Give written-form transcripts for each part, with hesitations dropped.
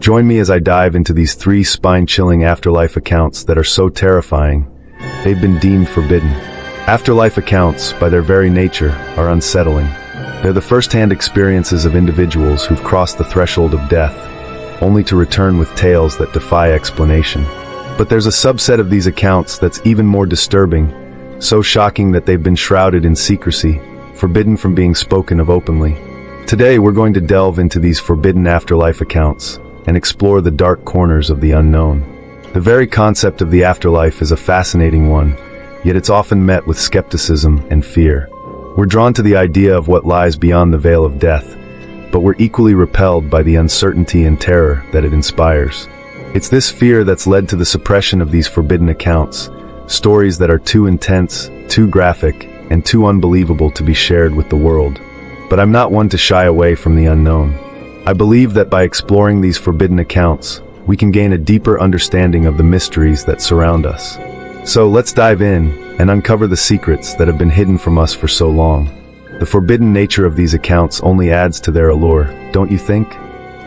Join me as I dive into these 3 spine-chilling afterlife accounts that are so terrifying, they've been deemed forbidden. Afterlife accounts, by their very nature, are unsettling. They're the first-hand experiences of individuals who've crossed the threshold of death, only to return with tales that defy explanation. But there's a subset of these accounts that's even more disturbing, so shocking that they've been shrouded in secrecy, forbidden from being spoken of openly. Today we're going to delve into these forbidden afterlife accounts and explore the dark corners of the unknown. The very concept of the afterlife is a fascinating one, yet it's often met with skepticism and fear. We're drawn to the idea of what lies beyond the veil of death, but we're equally repelled by the uncertainty and terror that it inspires. It's this fear that's led to the suppression of these forbidden accounts, stories that are too intense, too graphic, and too unbelievable to be shared with the world. But I'm not one to shy away from the unknown. I believe that by exploring these forbidden accounts, we can gain a deeper understanding of the mysteries that surround us. So let's dive in and uncover the secrets that have been hidden from us for so long. The forbidden nature of these accounts only adds to their allure, don't you think?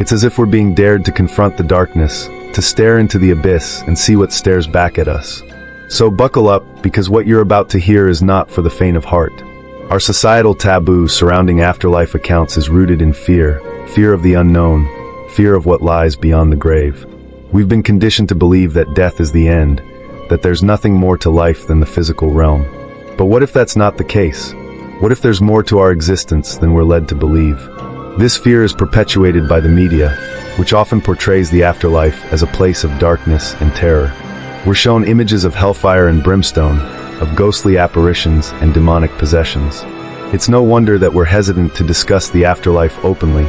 It's as if we're being dared to confront the darkness, to stare into the abyss and see what stares back at us. So buckle up, because what you're about to hear is not for the faint of heart. Our societal taboo surrounding afterlife accounts is rooted in fear of the unknown, fear of what lies beyond the grave. We've been conditioned to believe that death is the end, that there's nothing more to life than the physical realm. But what if that's not the case? What if there's more to our existence than we're led to believe? This fear is perpetuated by the media, which often portrays the afterlife as a place of darkness and terror. We're shown images of hellfire and brimstone, of ghostly apparitions and demonic possessions. It's no wonder that we're hesitant to discuss the afterlife openly,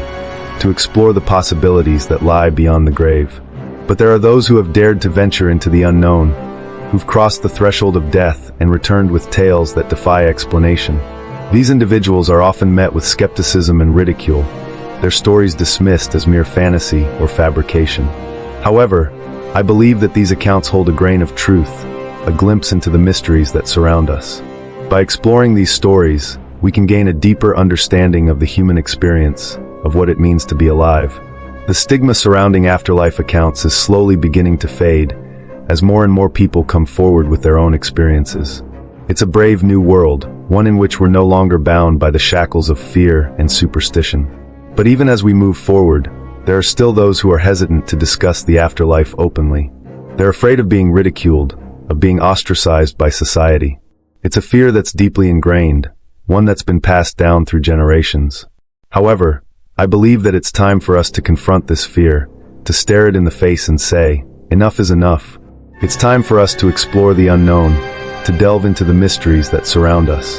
to explore the possibilities that lie beyond the grave. But there are those who have dared to venture into the unknown, who've crossed the threshold of death and returned with tales that defy explanation. These individuals are often met with skepticism and ridicule, their stories dismissed as mere fantasy or fabrication. However, I believe that these accounts hold a grain of truth, a glimpse into the mysteries that surround us. By exploring these stories, we can gain a deeper understanding of the human experience, of what it means to be alive. The stigma surrounding afterlife accounts is slowly beginning to fade, as more and more people come forward with their own experiences. It's a brave new world, one in which we're no longer bound by the shackles of fear and superstition. But even as we move forward, there are still those who are hesitant to discuss the afterlife openly. They're afraid of being ridiculed, of being ostracized by society. It's a fear that's deeply ingrained, one that's been passed down through generations. However, I believe that it's time for us to confront this fear, to stare it in the face and say, enough is enough. It's time for us to explore the unknown, to delve into the mysteries that surround us.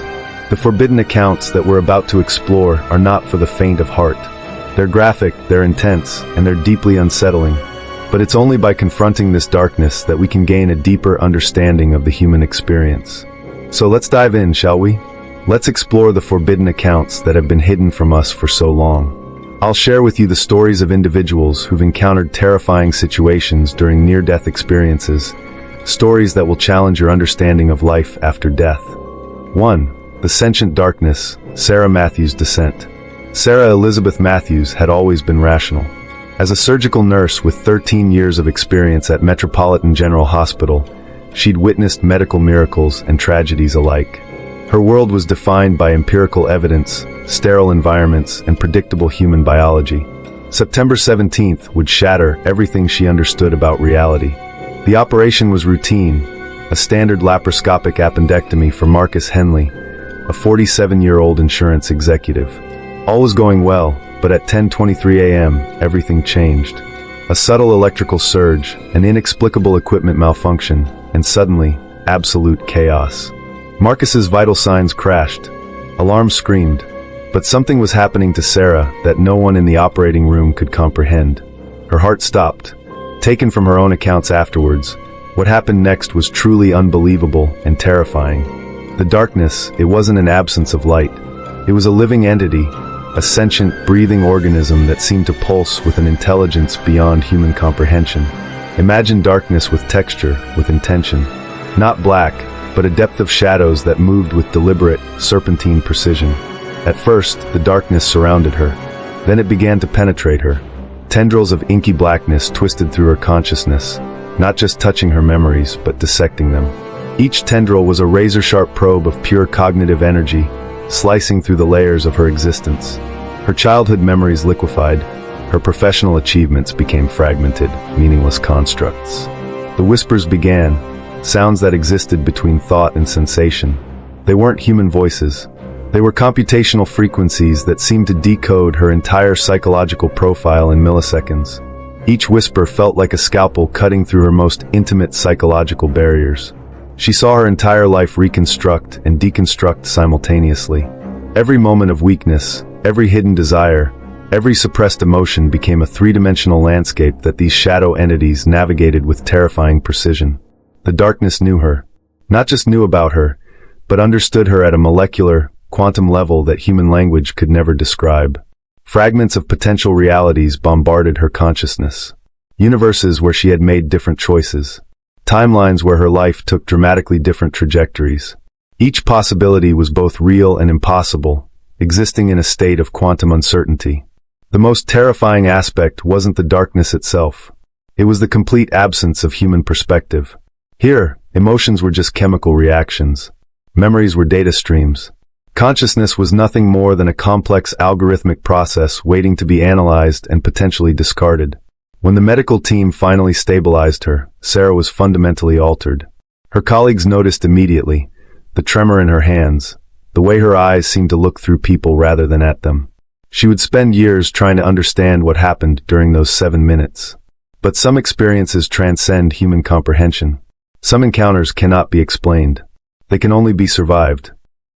The forbidden accounts that we're about to explore are not for the faint of heart. They're graphic, they're intense, and they're deeply unsettling. But it's only by confronting this darkness that we can gain a deeper understanding of the human experience. So let's dive in, shall we? Let's explore the forbidden accounts that have been hidden from us for so long. I'll share with you the stories of individuals who've encountered terrifying situations during near-death experiences, stories that will challenge your understanding of life after death. 1. The Sentient Darkness, Sarah Matthews' Descent. Sarah Elizabeth Matthews had always been rational. As a surgical nurse with 13 years of experience at Metropolitan General Hospital, she'd witnessed medical miracles and tragedies alike. Her world was defined by empirical evidence, sterile environments, and predictable human biology. September 17th would shatter everything she understood about reality. The operation was routine, a standard laparoscopic appendectomy for Marcus Henley, a 47-year-old insurance executive. All was going well, but at 10:23 a.m., everything changed. A subtle electrical surge, an inexplicable equipment malfunction, and suddenly, absolute chaos. Marcus's vital signs crashed. Alarm screamed, but something was happening to Sarah that no one in the operating room could comprehend. Her heart stopped. Taken from her own accounts afterwards, what happened next was truly unbelievable and terrifying. The darkness, it wasn't an absence of light. It was a living entity, a sentient, breathing organism that seemed to pulse with an intelligence beyond human comprehension. Imagine darkness with texture, with intention. Not black, but a depth of shadows that moved with deliberate, serpentine precision. At first, the darkness surrounded her. Then it began to penetrate her. Tendrils of inky blackness twisted through her consciousness, not just touching her memories, but dissecting them. Each tendril was a razor-sharp probe of pure cognitive energy, slicing through the layers of her existence. Her childhood memories liquefied, her professional achievements became fragmented, meaningless constructs. The whispers began, sounds that existed between thought and sensation. They weren't human voices. They were computational frequencies that seemed to decode her entire psychological profile in milliseconds. Each whisper felt like a scalpel cutting through her most intimate psychological barriers. She saw her entire life reconstruct and deconstruct simultaneously. Every moment of weakness, every hidden desire, every suppressed emotion became a three-dimensional landscape that these shadow entities navigated with terrifying precision. The darkness knew her. Not just knew about her, but understood her at a molecular, quantum level that human language could never describe. Fragments of potential realities bombarded her consciousness. Universes where she had made different choices. Timelines where her life took dramatically different trajectories. Each possibility was both real and impossible, existing in a state of quantum uncertainty. The most terrifying aspect wasn't the darkness itself. It was the complete absence of human perspective. Here, emotions were just chemical reactions. Memories were data streams. Consciousness was nothing more than a complex algorithmic process waiting to be analyzed and potentially discarded. When the medical team finally stabilized her, Sarah was fundamentally altered. Her colleagues noticed immediately, the tremor in her hands, the way her eyes seemed to look through people rather than at them. She would spend years trying to understand what happened during those 7 minutes. But some experiences transcend human comprehension. Some encounters cannot be explained. They can only be survived.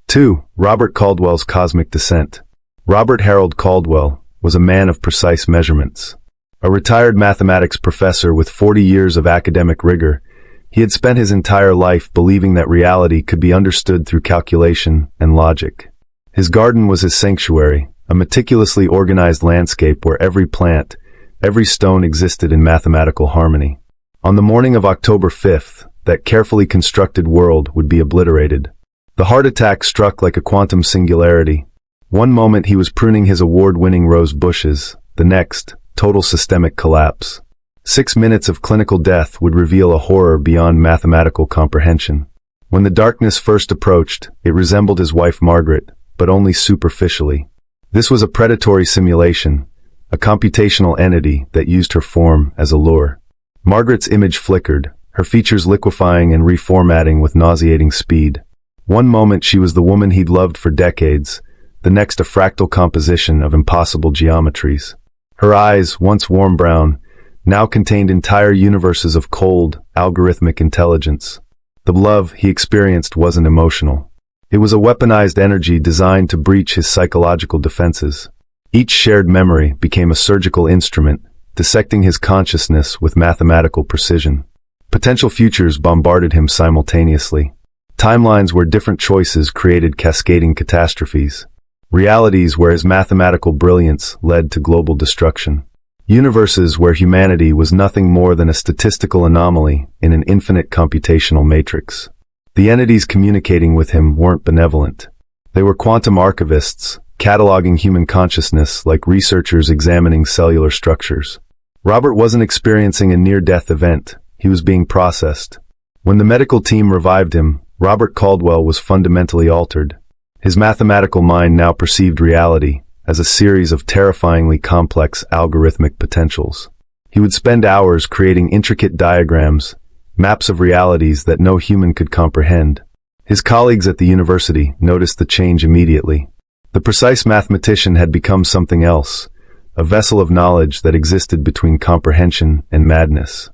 2. Robert Caldwell's cosmic descent. Robert Harold Caldwell was a man of precise measurements. A retired mathematics professor with 40 years of academic rigor, he had spent his entire life believing that reality could be understood through calculation and logic. His garden was his sanctuary, a meticulously organized landscape where every plant, every stone existed in mathematical harmony. On the morning of October 5th, that carefully constructed world would be obliterated. The heart attack struck like a quantum singularity. One moment he was pruning his award-winning rose bushes, the next, total systemic collapse. 6 minutes of clinical death would reveal a horror beyond mathematical comprehension. When the darkness first approached, it resembled his wife Margaret, but only superficially. This was a predatory simulation, a computational entity that used her form as a lure. Margaret's image flickered, her features liquefying and reformatting with nauseating speed. One moment she was the woman he'd loved for decades, the next a fractal composition of impossible geometries. Her eyes, once warm brown, now contained entire universes of cold, algorithmic intelligence. The love he experienced wasn't emotional. It was a weaponized energy designed to breach his psychological defenses. Each shared memory became a surgical instrument, dissecting his consciousness with mathematical precision. Potential futures bombarded him simultaneously. Timelines where different choices created cascading catastrophes. Realities where his mathematical brilliance led to global destruction. Universes where humanity was nothing more than a statistical anomaly in an infinite computational matrix. The entities communicating with him weren't benevolent. They were quantum archivists, cataloging human consciousness like researchers examining cellular structures. Robert wasn't experiencing a near-death event. He was being processed. When the medical team revived him, Robert Caldwell was fundamentally altered. His mathematical mind now perceived reality as a series of terrifyingly complex algorithmic potentials. He would spend hours creating intricate diagrams, maps of realities that no human could comprehend. His colleagues at the university noticed the change immediately. The precise mathematician had become something else, a vessel of knowledge that existed between comprehension and madness.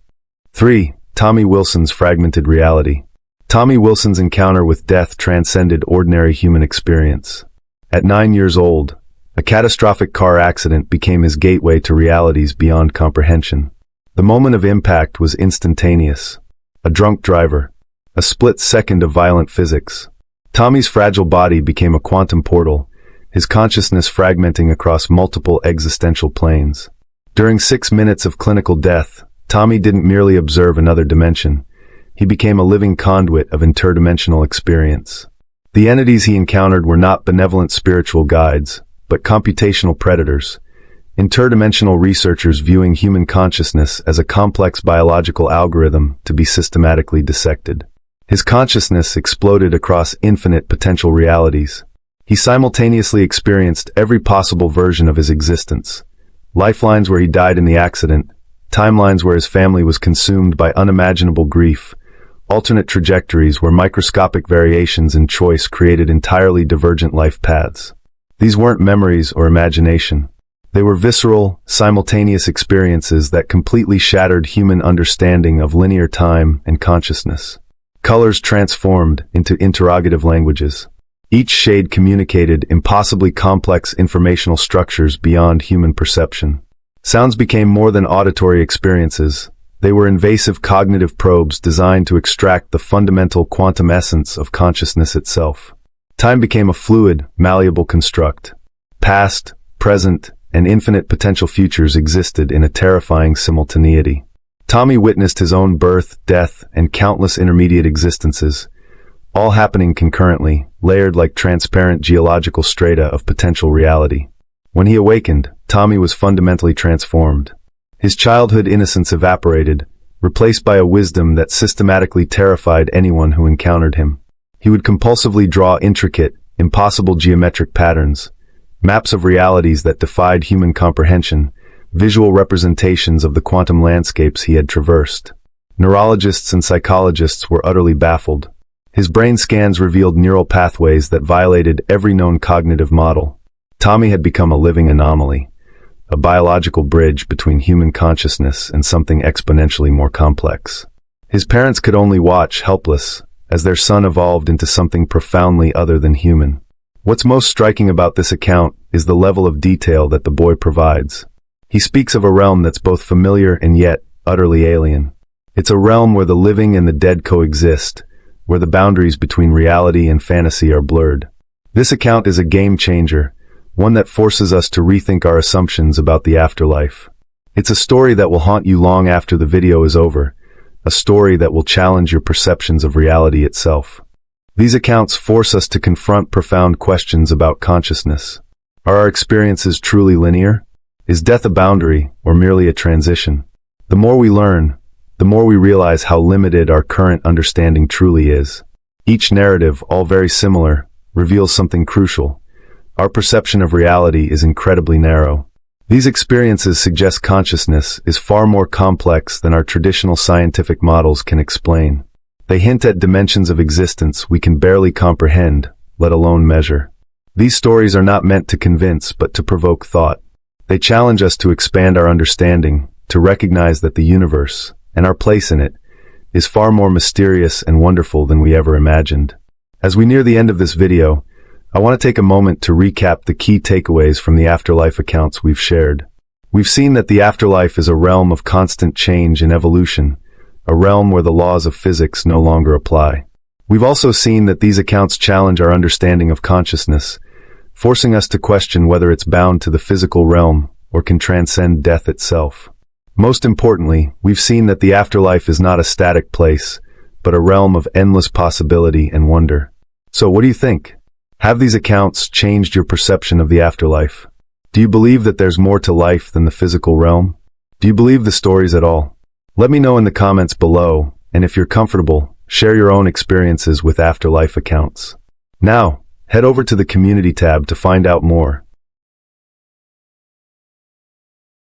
3. Tommy Wilson's fragmented reality. Tommy Wilson's encounter with death transcended ordinary human experience. At 9 years old, a catastrophic car accident became his gateway to realities beyond comprehension. The moment of impact was instantaneous. A drunk driver. A split second of violent physics. Tommy's fragile body became a quantum portal, his consciousness fragmenting across multiple existential planes. During 6 minutes of clinical death, Tommy didn't merely observe another dimension. He became a living conduit of interdimensional experience. The entities he encountered were not benevolent spiritual guides, but computational predators, interdimensional researchers viewing human consciousness as a complex biological algorithm to be systematically dissected. His consciousness exploded across infinite potential realities. He simultaneously experienced every possible version of his existence. Lifelines where he died in the accident, timelines where his family was consumed by unimaginable grief, alternate trajectories where microscopic variations in choice created entirely divergent life paths. These weren't memories or imagination. They were visceral, simultaneous experiences that completely shattered human understanding of linear time and consciousness. Colors transformed into interrogative languages. Each shade communicated impossibly complex informational structures beyond human perception. Sounds became more than auditory experiences. They were invasive cognitive probes designed to extract the fundamental quantum essence of consciousness itself. Time became a fluid, malleable construct. Past, present, and infinite potential futures existed in a terrifying simultaneity. Tommy witnessed his own birth, death, and countless intermediate existences, all happening concurrently, layered like transparent geological strata of potential reality. When he awakened, Tommy was fundamentally transformed. His childhood innocence evaporated, replaced by a wisdom that systematically terrified anyone who encountered him. He would compulsively draw intricate, impossible geometric patterns, maps of realities that defied human comprehension, visual representations of the quantum landscapes he had traversed. Neurologists and psychologists were utterly baffled. His brain scans revealed neural pathways that violated every known cognitive model. Tommy had become a living anomaly, a biological bridge between human consciousness and something exponentially more complex. His parents could only watch, helpless, as their son evolved into something profoundly other than human. What's most striking about this account is the level of detail that the boy provides. He speaks of a realm that's both familiar and yet utterly alien. It's a realm where the living and the dead coexist, where the boundaries between reality and fantasy are blurred. This account is a game changer, one that forces us to rethink our assumptions about the afterlife. It's a story that will haunt you long after the video is over, a story that will challenge your perceptions of reality itself. These accounts force us to confront profound questions about consciousness. Are our experiences truly linear? Is death a boundary, or merely a transition? The more we learn, the more we realize how limited our current understanding truly is. Each narrative, all very similar, reveals something crucial. Our perception of reality is incredibly narrow. These experiences suggest consciousness is far more complex than our traditional scientific models can explain. They hint at dimensions of existence we can barely comprehend, let alone measure. These stories are not meant to convince, but to provoke thought. They challenge us to expand our understanding, to recognize that the universe, and our place in it, is far more mysterious and wonderful than we ever imagined. As we near the end of this video, I want to take a moment to recap the key takeaways from the afterlife accounts we've shared. We've seen that the afterlife is a realm of constant change and evolution, a realm where the laws of physics no longer apply. We've also seen that these accounts challenge our understanding of consciousness, forcing us to question whether it's bound to the physical realm or can transcend death itself. Most importantly, we've seen that the afterlife is not a static place, but a realm of endless possibility and wonder. So what do you think? Have these accounts changed your perception of the afterlife? Do you believe that there's more to life than the physical realm? Do you believe the stories at all? Let me know in the comments below, and if you're comfortable, share your own experiences with afterlife accounts. Now, head over to the community tab to find out more.